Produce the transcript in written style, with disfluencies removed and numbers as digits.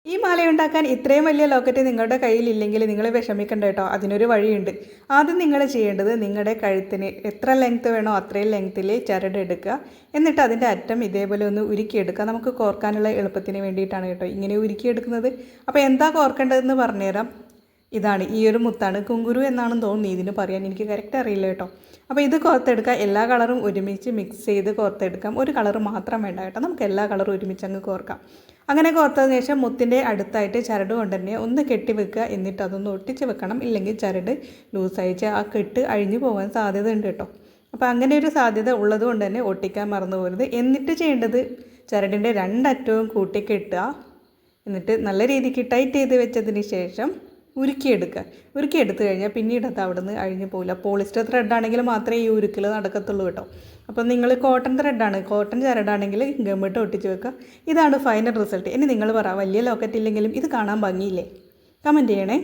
ഈ മാലയുണ്ടാക്കാൻ ഇത്രയും വലിയ ലോക്കറ്റ് നിങ്ങളുടെ കയ്യിലില്ലെങ്കിൽ നിങ്ങൾ വിഷമിക്കണ്ട കേട്ടോ. അതിനൊരു വഴിയുണ്ട്. ആദ്യം നിങ്ങൾ ചെയ്യേണ്ടത് നിങ്ങളുടെ കഴുത്തിന് എത്ര ലെങ്ത്ത് വേണോ അത്രയും ലെങ്ത്തിൽ ചരട് എടുക്കുക. എന്നിട്ട് അതിൻ്റെ അറ്റം ഇതേപോലെ ഒന്ന് ഉരുക്കിയെടുക്കുക. നമുക്ക് കോർക്കാനുള്ള എളുപ്പത്തിന് വേണ്ടിയിട്ടാണ് കേട്ടോ ഇങ്ങനെ ഉരുക്കിയെടുക്കുന്നത്. അപ്പോൾ എന്താ കോർക്കേണ്ടതെന്ന് പറഞ്ഞുതരാം. ഇതാണ്, ഈ ഒരു മുത്താണ്. കുങ്കുരു എന്നാണെന്ന് തോന്നുന്നു ഇതിന് പറയാൻ, എനിക്ക് കറക്റ്റ് അറിയില്ല കേട്ടോ. അപ്പോൾ ഇത് കോർത്തെടുക്കുക. എല്ലാ കളറും ഒരുമിച്ച് മിക്സ് ചെയ്ത് കോർത്തെടുക്കാം. ഒരു കളർ മാത്രം വേണ്ട കേട്ടോ, നമുക്ക് എല്ലാ കളറും ഒരുമിച്ച് അങ്ങ് കോർക്കാം. അങ്ങനെ കോർത്തതിന് ശേഷം മുത്തിൻ്റെ അടുത്തായിട്ട് ചരട് കൊണ്ട് തന്നെ ഒന്ന് കെട്ടി വെക്കുക. എന്നിട്ട് അതൊന്ന് ഒട്ടിച്ച് വെക്കണം. ഇല്ലെങ്കിൽ ചരട് ലൂസായിച്ച് ആ കെട്ട് അഴിഞ്ഞു പോകാൻ സാധ്യത ഉണ്ട് കേട്ടോ. അപ്പോൾ അങ്ങനെ ഒരു സാധ്യത ഉള്ളത് കൊണ്ട് തന്നെ ഒട്ടിക്കാൻ മറന്നു പോകരുത്. എന്നിട്ട് ചെയ്യേണ്ടത് ചരടിൻ്റെ രണ്ടറ്റവും കൂട്ടി കെട്ടുക. എന്നിട്ട് നല്ല രീതിക്ക് ടൈറ്റ് ചെയ്ത് വെച്ചതിന് ശേഷം ഉരുക്കിയെടുത്ത് കഴിഞ്ഞാൽ പിന്നീട് അത് അവിടെ നിന്ന് അഴിഞ്ഞു പോകില്ല. പോളിസ്റ്റർ ത്രെഡാണെങ്കിൽ മാത്രമേ ഈ ഉരുക്കൽ നടക്കത്തുള്ളൂ കേട്ടോ. അപ്പോൾ നിങ്ങൾ കോട്ടൺ ചരടാണെങ്കിൽ ഗമ്മിട്ട് ഒട്ടിച്ച് വെക്കുക. ഇതാണ് ഫൈനൽ റിസൾട്ട്. ഇനി നിങ്ങൾ പറ, വലിയ ലോക്കറ്റ് ഇല്ലെങ്കിലും ഇത് കാണാൻ ഭംഗിയില്ലേ? കമൻറ്റ് ചെയ്യണേ.